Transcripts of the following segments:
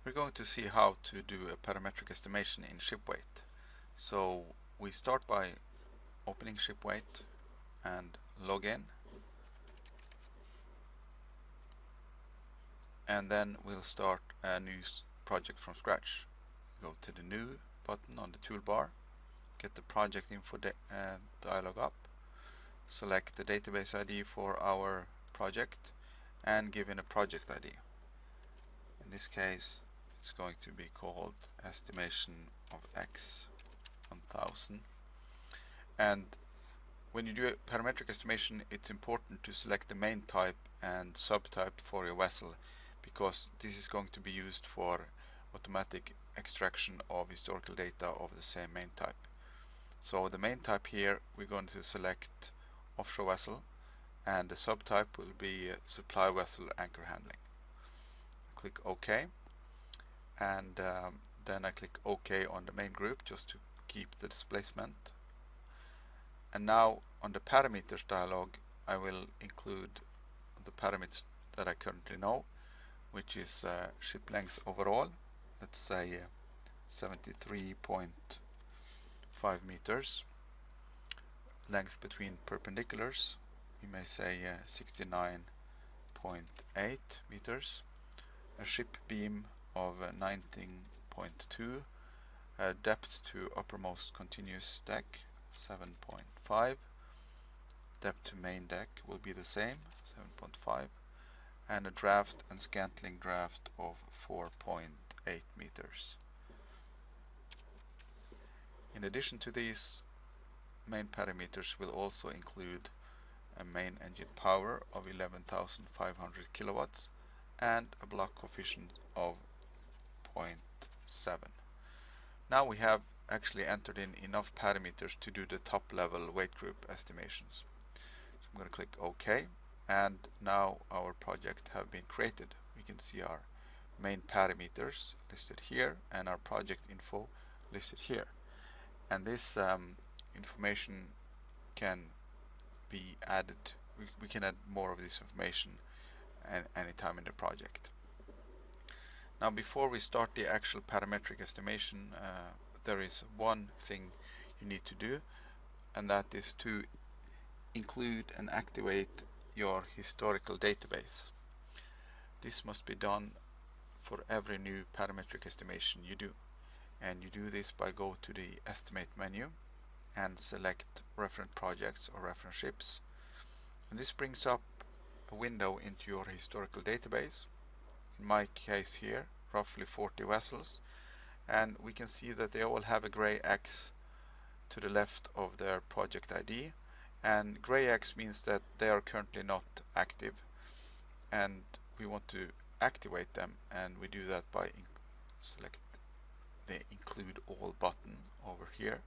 We're going to see how to do a parametric estimation in ShipWeight. So we start by opening ShipWeight and log in, and then we'll start a new project from scratch. Go to the new button on the toolbar, get the project info dialog up, select the database ID for our project and give in a project ID. In this case it's going to be called estimation of X 1000. And when you do a parametric estimation, it's important to select the main type and subtype for your vessel, because this is going to be used for automatic extraction of historical data of the same main type. So the main type here, we're going to select offshore vessel, and the subtype will be supply vessel anchor handling. Click OK, and then I click OK on the main group just to keep the displacement. And now on the parameters dialog, I will include the parameters that I currently know, which is ship length overall, let's say 73.5 meters, length between perpendiculars, we may say 69.8 meters, a ship beam of 19.2, depth to uppermost continuous deck 7.5, depth to main deck will be the same, 7.5, and a draft and scantling draft of 4.8 meters. In addition to these main parameters, will also include a main engine power of 11,500 kilowatts and a block coefficient of 0.7. Now we have actually entered in enough parameters to do the top level weight group estimations. So I'm going to click OK, and now our project have been created. We can see our main parameters listed here and our project info listed here. And this information can be added. We can add more of this information anytime in the project. Now before we start the actual parametric estimation, there is one thing you need to do, and that is to include and activate your historical database. This must be done for every new parametric estimation you do, and you do this by go to the estimate menu and select reference projects or reference ships, and this brings up a window into your historical database. In my case here, roughly 40 vessels, and we can see that they all have a gray X to the left of their project ID, and gray X means that they are currently not active, and we want to activate them, and we do that by select the include all button over here.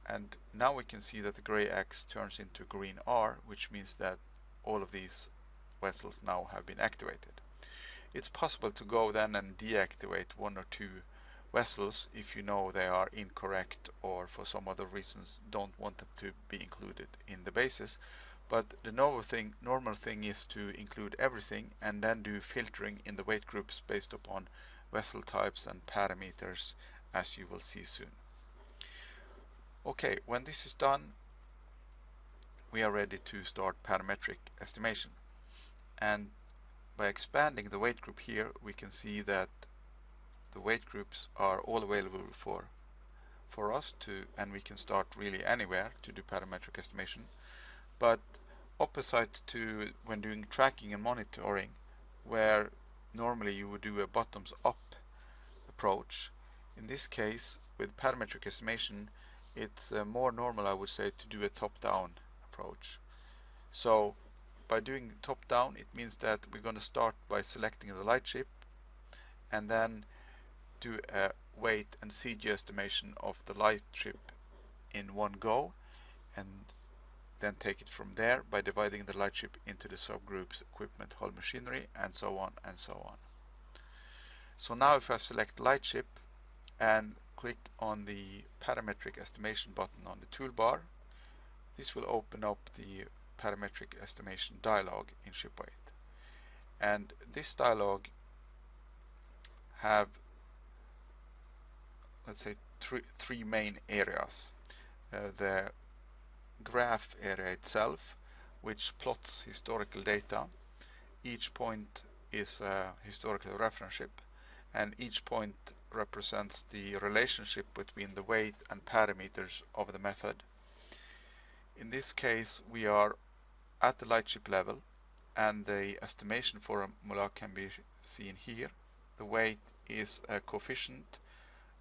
And now we can see that the gray X turns into green R, which means that all of these vessels now have been activated. It's possible to go then and deactivate one or two vessels if you know they are incorrect or for some other reasons don't want them to be included in the basis. But the normal thing is to include everything and then do filtering in the weight groups based upon vessel types and parameters, as you will see soon. Okay, when this is done, we are ready to start parametric estimation. And by expanding the weight group here, we can see that the weight groups are all available for us to, and we can start really anywhere to do parametric estimation. But opposite to when doing tracking and monitoring, where normally you would do a bottoms up approach, in this case with parametric estimation it's more normal, I would say, to do a top-down approach. So by doing top-down, it means that we're going to start by selecting the lightship and then do a weight and CG estimation of the lightship in one go, and then take it from there by dividing the lightship into the subgroups equipment, hull, machinery, and so on and so on. So now if I select lightship and click on the parametric estimation button on the toolbar, this will open up the parametric estimation dialog in ShipWeight. And this dialog have, let's say, three main areas. The graph area itself, which plots historical data. Each point is a historical reference ship, and each point represents the relationship between the weight and parameters of the method. In this case, we are at the lightship level, and the estimation formula can be seen here. The weight is a coefficient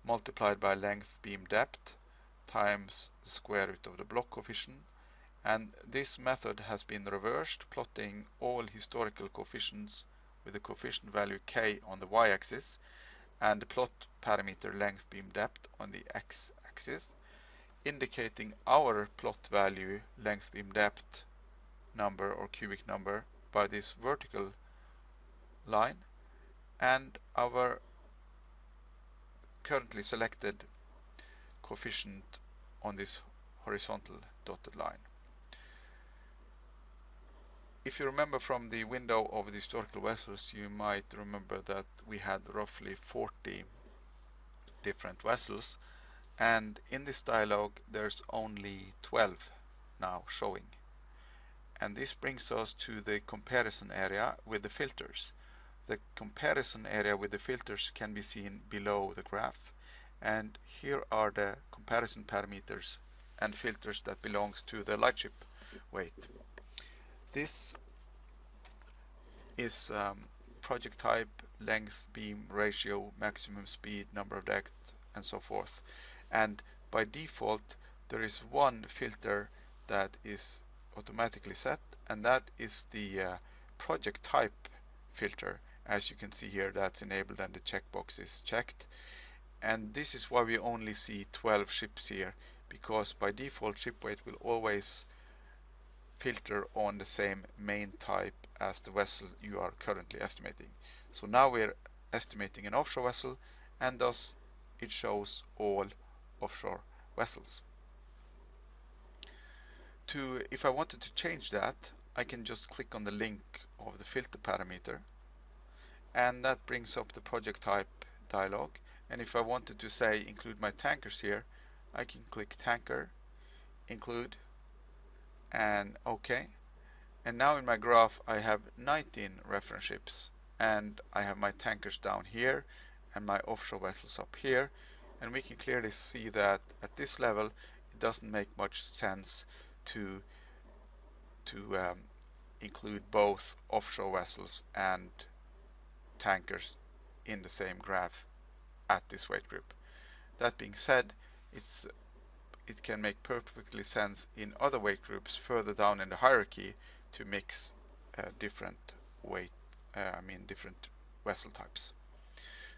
multiplied by length beam depth times the square root of the block coefficient, and this method has been reversed, plotting all historical coefficients with the coefficient value k on the y-axis and the plot parameter length beam depth on the x-axis, indicating our plot value length beam depth number or cubic number by this vertical line, and our currently selected coefficient on this horizontal dotted line. If you remember from the window of the historical vessels, you might remember that we had roughly 40 different vessels, and in this dialog there's only 12 now showing. And this brings us to the comparison area with the filters. The comparison area with the filters can be seen below the graph, and here are the comparison parameters and filters that belongs to the lightship weight. This is project type, length, beam, ratio, maximum speed, number of depth, and so forth. And by default, there is one filter that is automatically set, and that is the project type filter. As you can see here, that's enabled and the checkbox is checked. And this is why we only see 12 ships here, because by default ShipWeight will always filter on the same main type as the vessel you are currently estimating. So now we're estimating an offshore vessel, and thus it shows all offshore vessels. If I wanted to change that, I can just click on the link of the filter parameter, and that brings up the project type dialog. And if I wanted to say include my tankers here, I can click tanker, include, and OK. And now in my graph I have 19 reference ships, and I have my tankers down here and my offshore vessels up here, and we can clearly see that at this level it doesn't make much sense to include both offshore vessels and tankers in the same graph at this weight group. That being said, it can make perfectly sense in other weight groups further down in the hierarchy to mix different different vessel types.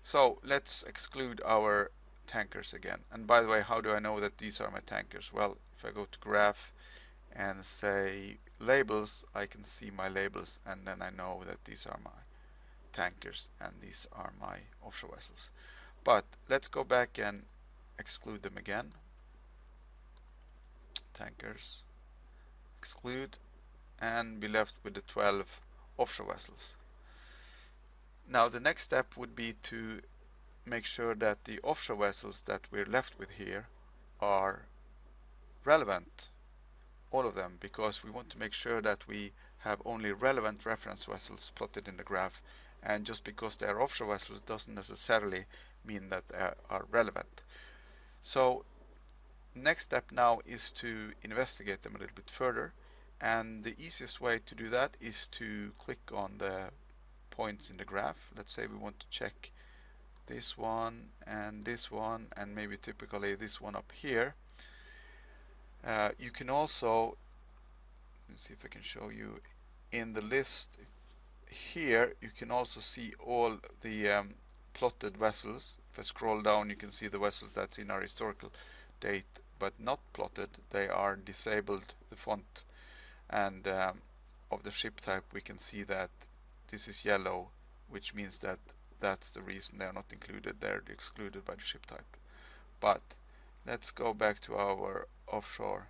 So let's exclude our tankers again. And by the way, how do I know that these are my tankers? Well, if I go to graph and say labels, I can see my labels, and then I know that these are my tankers and these are my offshore vessels. But let's go back and exclude them again. Tankers, exclude, and be left with the 12 offshore vessels. Now the next step would be to make sure that the offshore vessels that we're left with here are relevant, all of them, because we want to make sure that we have only relevant reference vessels plotted in the graph, and just because they are offshore vessels doesn't necessarily mean that they are relevant. So next step now is to investigate them a little bit further, and the easiest way to do that is to click on the points in the graph. Let's say we want to check this one and maybe typically this one up here. You can also, let's see if I can show you in the list here, you can also see all the plotted vessels. If I scroll down, you can see the vessels that's in our historical date but not plotted. They are disabled, the font, and of the ship type we can see that this is yellow, which means that that's the reason they're not included. They're excluded by the ship type. But let's go back to our offshore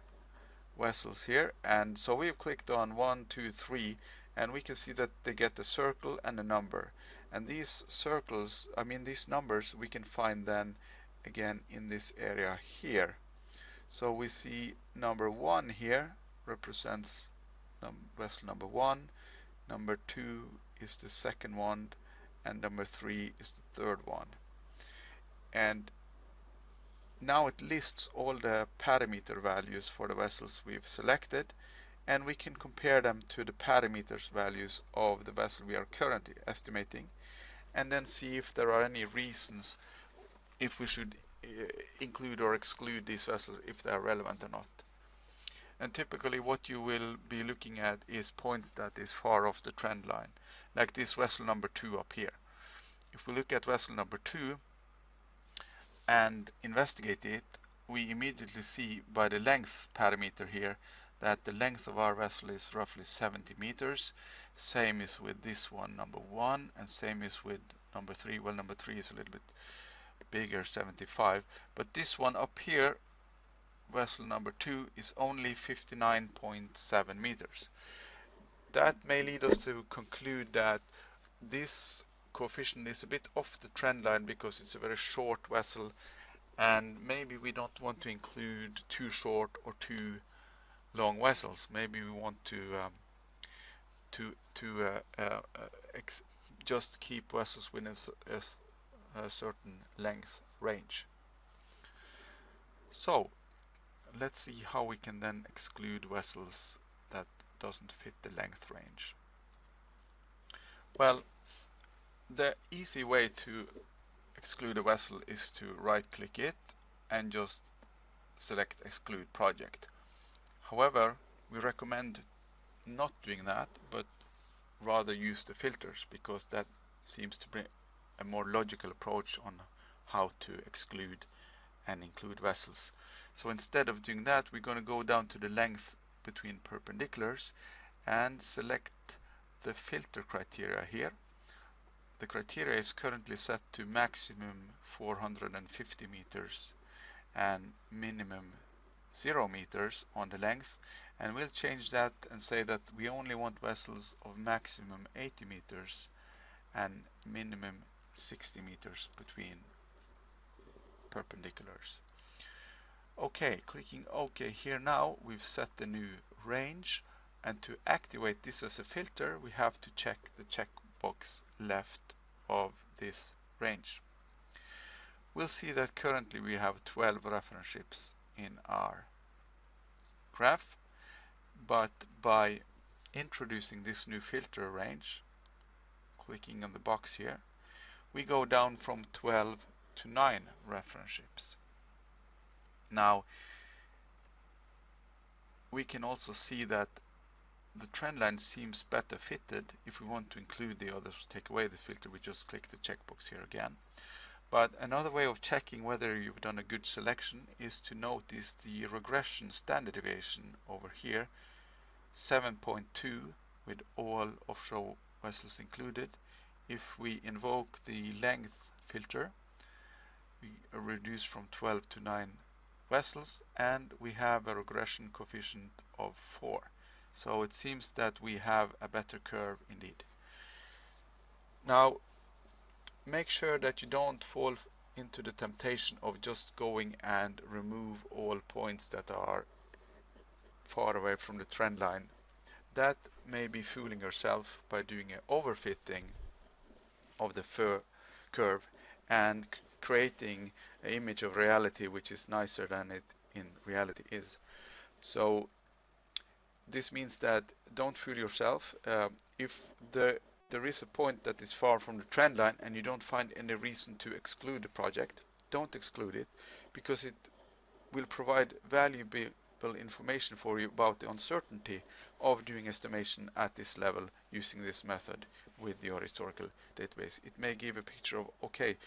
vessels here, and so we've clicked on 1, 2, 3, and we can see that they get a circle and a number. And these circles, I mean these numbers, we can find then again in this area here. So we see number 1 here represents vessel number 1, number 2 is the second one, and number 3 is the third one. And now it lists all the parameter values for the vessels we've selected, and we can compare them to the parameters values of the vessel we are currently estimating, and then see if there are any reasons if we should include or exclude these vessels, if they are relevant or not. And typically what you will be looking at is points that is far off the trend line, like this vessel number 2 up here. If we look at vessel number 2 and investigate it, we immediately see by the length parameter here that the length of our vessel is roughly 70 meters. Same is with this one, number 1, and same is with number 3. Well, number 3 is a little bit bigger, 75, but this one up here, vessel number 2, is only 59.7 meters. That may lead us to conclude that this coefficient is a bit off the trend line because it's a very short vessel, and maybe we don't want to include too short or too long vessels. Maybe we want to just keep vessels within a certain length range. So let's see how we can then exclude vessels that doesn't fit the length range. Well, the easy way to exclude a vessel is to right click it and just select exclude project. However, we recommend not doing that, but rather use the filters, because that seems to be a more logical approach on how to exclude and include vessels. So instead of doing that, we're going to go down to the length between perpendiculars and select the filter criteria here. The criteria is currently set to maximum 450 meters and minimum 0 meters on the length, and we'll change that and say that we only want vessels of maximum 80 meters and minimum 60 meters between perpendiculars. Okay, clicking OK here now, we've set the new range, and to activate this as a filter, we have to check the checkbox left of this range. We'll see that currently we have 12 reference ships in our graph, but by introducing this new filter range, clicking on the box here, we go down from 12 to 9 reference ships. Now, we can also see that the trend line seems better fitted. If we want to include the others, take away the filter, we just click the checkbox here again. But another way of checking whether you've done a good selection is to notice the regression standard deviation over here, 7.2 with all offshore vessels included. If we invoke the length filter, we reduce from 12 to 9 vessels, and we have a regression coefficient of 4. So it seems that we have a better curve indeed. Now, make sure that you don't fall into the temptation of just going and remove all points that are far away from the trend line. That may be fooling yourself by doing an overfitting of the curve and creating an image of reality which is nicer than it in reality is. So this means that don't fool yourself. If there is a point that is far from the trend line and you don't find any reason to exclude the project, don't exclude it, because it will provide valuable information for you about the uncertainty of doing estimation at this level using this method with your historical database. It may give a picture of, okay,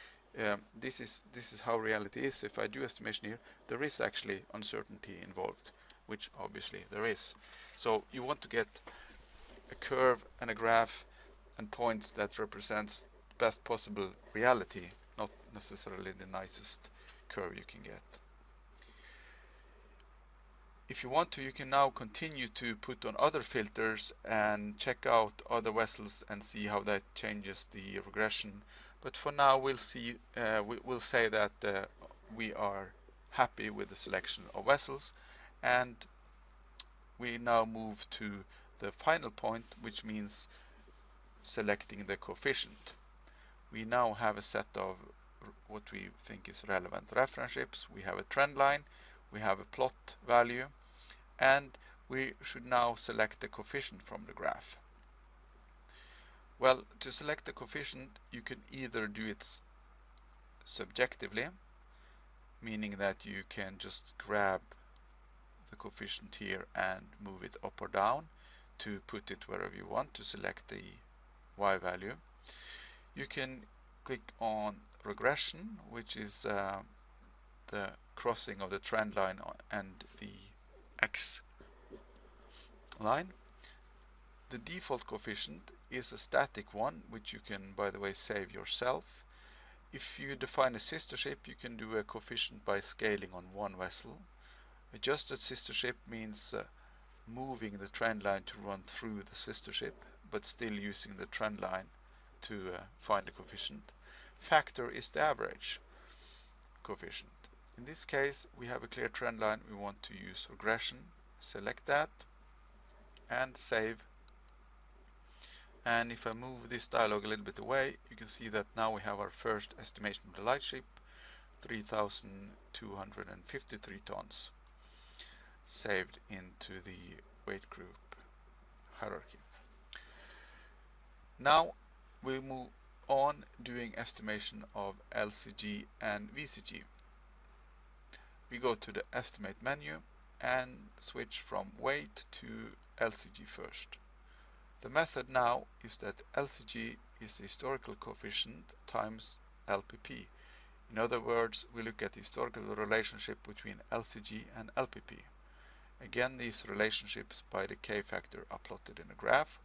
this is how reality is. If I do estimation here, there is actually uncertainty involved, which obviously there is. So you want to get a curve and a graph and points that represents best possible reality, not necessarily the nicest curve you can get. If you want to, you can now continue to put on other filters and check out other vessels and see how that changes the regression. But for now, we'll say that we are happy with the selection of vessels, and we now move to the final point, which means selecting the coefficient. We now have a set of what we think is relevant reference ships. We have a trend line, we have a plot value, and we should now select the coefficient from the graph. Well, to select the coefficient, you can either do it subjectively, meaning that you can just grab the coefficient here and move it up or down to put it wherever you want to select the y value. You can click on regression, which is the crossing of the trend line and the x line. The default coefficient is a static one, which you can, by the way, save yourself. If you define a sister ship, you can do a coefficient by scaling on one vessel. Adjusted sister ship means moving the trend line to run through the sister ship, but still using the trend line to find the coefficient. Factor is the average coefficient. In this case, we have a clear trend line. We want to use regression. Select that and save. And if I move this dialog a little bit away, you can see that now we have our first estimation of the lightship, 3,253 tons, saved into the weight group hierarchy. Now we'll move on doing estimation of LCG and VCG. We go to the estimate menu and switch from weight to LCG first. The method now is that LCG is the historical coefficient times LPP. In other words, we look at the historical relationship between LCG and LPP. Again, these relationships by the K factor are plotted in a graph.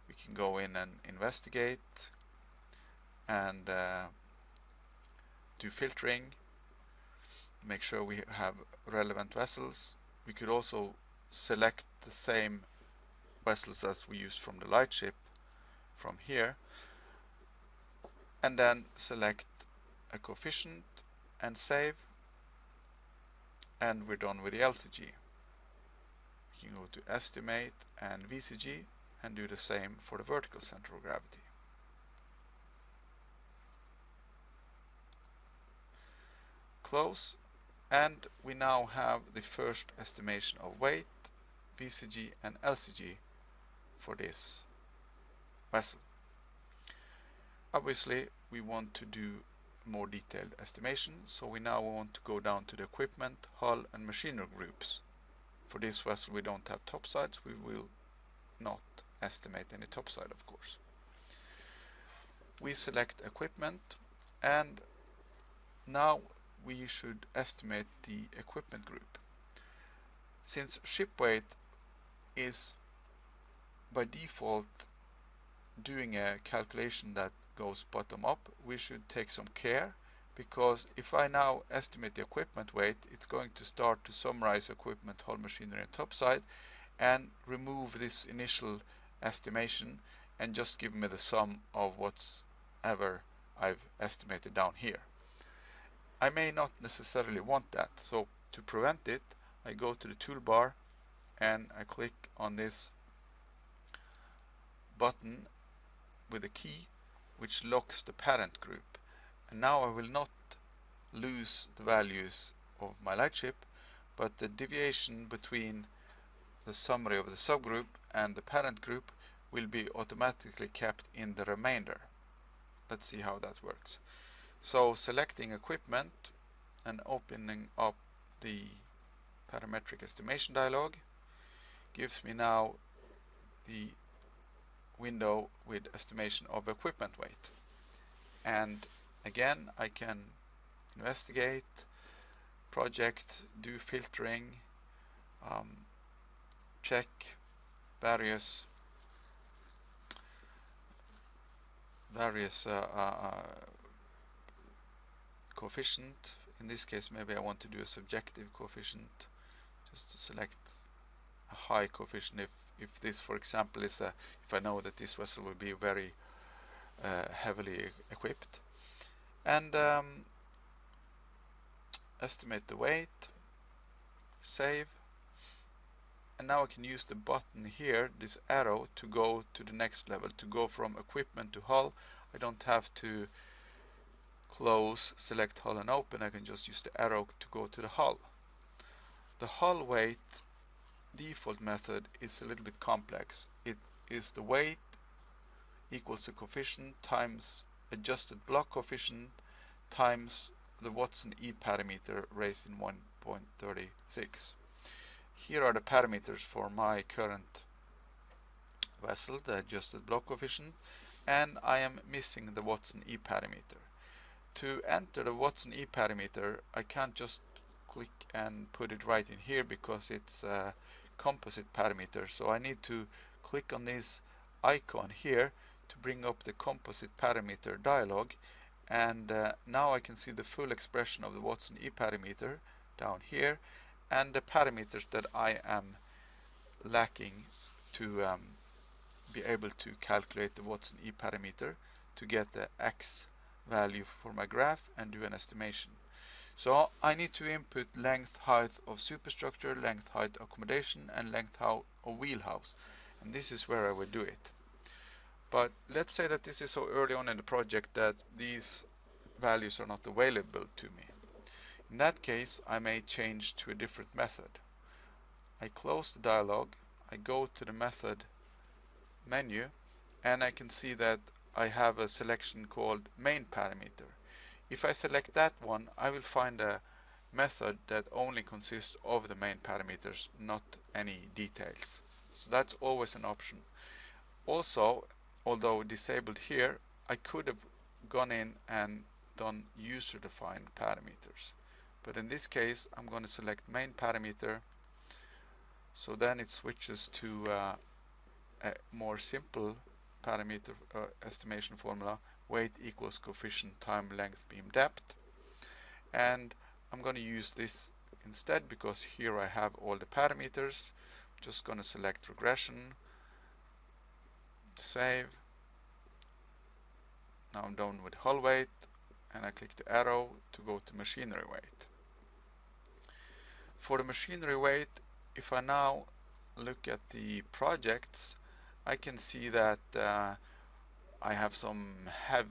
We can go in and investigate and do filtering, make sure we have relevant vessels. We could also select the same vessels as we used from the lightship from here, and then select a coefficient and save, and we're done with the LCG. We can go to estimate and VCG and do the same for the vertical center of gravity. Close, and we now have the first estimation of weight, VCG and LCG for this vessel. Obviously, we want to do more detailed estimation, so we now want to go down to the equipment, hull and machinery groups. For this vessel we don't have topsides, we will not estimate any topside, of course. We select equipment, and now we should estimate the equipment group. Since ShipWeight is by default doing a calculation that goes bottom up, we should take some care, because if I now estimate the equipment weight, it's going to start to summarize equipment, hull, machinery and topside, and remove this initial estimation and just give me the sum of whatever I've estimated down here. I may not necessarily want that, so to prevent it, I go to the toolbar and I click on this button with a key which locks the parent group, and now I will not lose the values of my lightship, but the deviation between the summary of the subgroup and the parent group will be automatically kept in the remainder. Let's see how that works. So selecting equipment and opening up the parametric estimation dialog gives me now the window with estimation of equipment weight. And again, I can investigate, project, do filtering, check various coefficient. In this case, maybe I want to do a subjective coefficient just to select a high coefficient if this, for example, is if I know that this vessel will be very heavily equipped, and estimate the weight, save, and now I can use the button here, this arrow, to go to the next level, to go from equipment to hull. I don't have to close, select hull and open. I can just use the arrow to go to the hull. The hull weight default method is a little bit complex. It is the weight equals the coefficient times adjusted block coefficient times the Watson E parameter raised in 1.36. Here are the parameters for my current vessel, the adjusted block coefficient, and I am missing the Watson E parameter. To enter the Watson E parameter, I can't just click and put it right in here because it's a composite parameter. So I need to click on this icon here to bring up the composite parameter dialog, and now I can see the full expression of the Watson E parameter down here and the parameters that I am lacking to be able to calculate the Watson E parameter to get the X value for my graph and do an estimation. So I need to input length height of superstructure, length height accommodation, and length height of wheelhouse, and this is where I will do it. But let's say that this is so early on in the project that these values are not available to me. In that case, I may change to a different method. I close the dialog, I go to the method menu, and I can see that I have a selection called main parameter. If I select that one, I will find a method that only consists of the main parameters, not any details. So that's always an option. Also, although disabled here, I could have gone in and done user-defined parameters. But in this case, I'm going to select main parameter. So then it switches to a more simple parameter estimation formula, weight equals coefficient time length beam depth. And I'm going to use this instead because here I have all the parameters. I'm just going to select regression, save. Now I'm done with hull weight, and I click the arrow to go to machinery weight. For the machinery weight, if I now look at the projects, I can see that I have some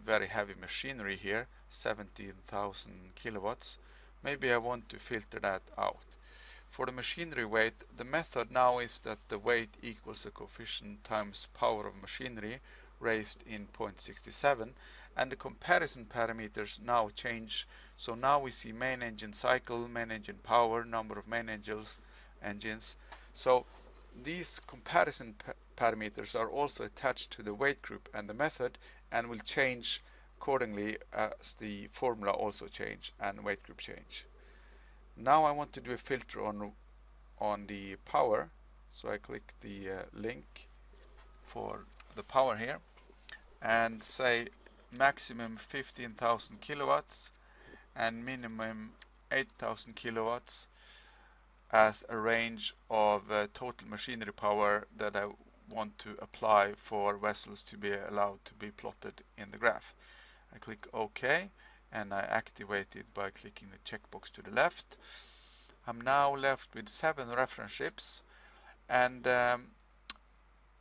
very heavy machinery here, 17,000 kilowatts. Maybe I want to filter that out. For the machinery weight, the method now is that the weight equals the coefficient times power of machinery raised in 0.67, and the comparison parameters now change. So now we see main engine cycle, main engine power, number of main engines. So these comparison parameters are also attached to the weight group and the method, and will change accordingly as the formula also change and weight group change. Now I want to do a filter on the power, so I click the link for the power here and say maximum 15,000 kilowatts and minimum 8,000 kilowatts as a range of total machinery power that I want to apply for vessels to be allowed to be plotted in the graph. I click OK, and I activate it by clicking the checkbox to the left. I'm now left with 7 reference ships, and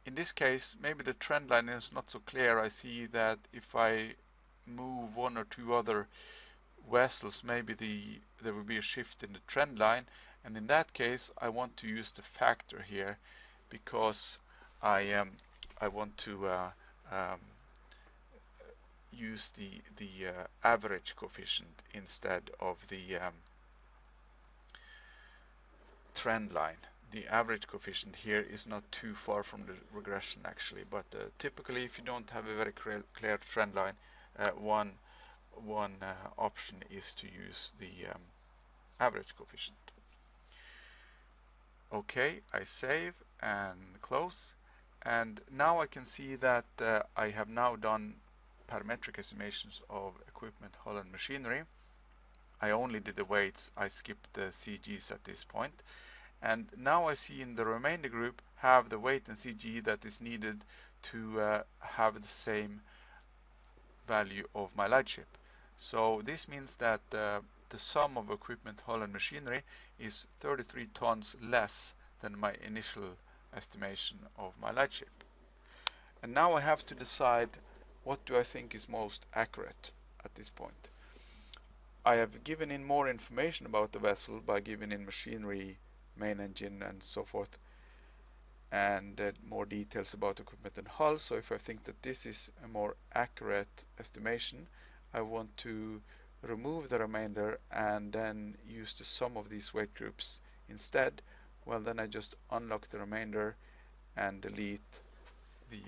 in this case maybe the trend line is not so clear. I see that if I move 1 or 2 other vessels, maybe there will be a shift in the trend line, and in that case I want to use the factor here because I want to use the average coefficient instead of the trend line. The average coefficient here is not too far from the regression actually, but typically if you don't have a very clear trend line, one option is to use the average coefficient. Okay, I save and close, and now I can see that I have now done parametric estimations of equipment, hull and machinery. I only did the weights, I skipped the CGs at this point, And now I see in the remainder group have the weight and CG that is needed to have the same value of my lightship. So this means that the sum of equipment, hull and machinery is 33 tons less than my initial estimation of my lightship. And now I have to decide what do I think is most accurate at this point. I have given in more information about the vessel by giving in machinery, main engine and so forth, and more details about equipment and hull. So if I think that this is a more accurate estimation, I want to remove the remainder and then use the sum of these weight groups instead. Well, then I just unlock the remainder and delete the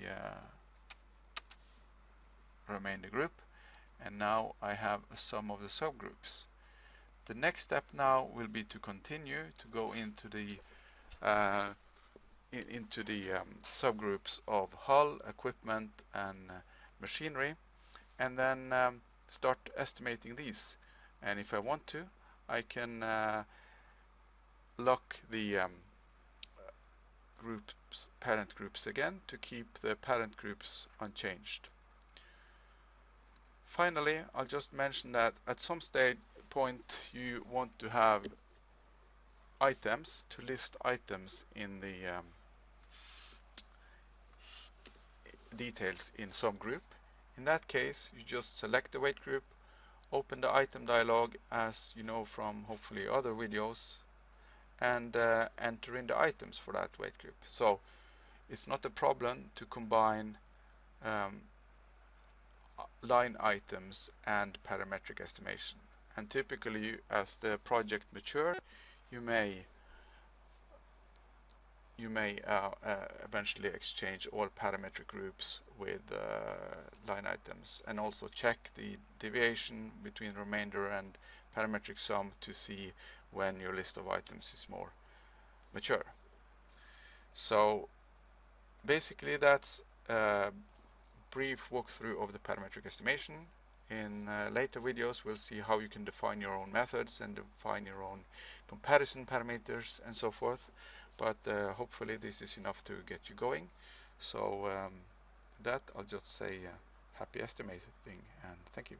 remainder group, and now I have a sum of the subgroups. The next step now will be to continue to go into the subgroups of hull, equipment and machinery, and then start estimating these. And if I want to, I can lock the parent groups again to keep the parent groups unchanged. Finally, I'll just mention that at some point you want to have items, to list items in the details in subgroup. In that case, you just select the weight group, open the item dialog as you know from hopefully other videos, and enter in the items for that weight group. So it's not a problem to combine line items and parametric estimation. And typically, as the project matures, you may eventually exchange all parametric groups with line items, and also check the deviation between remainder and parametric sum to see when your list of items is more mature. So basically that's a brief walkthrough of the parametric estimation. In later videos we'll see how you can define your own methods and define your own comparison parameters and so forth, but hopefully this is enough to get you going. So that I'll just say happy estimating and thank you.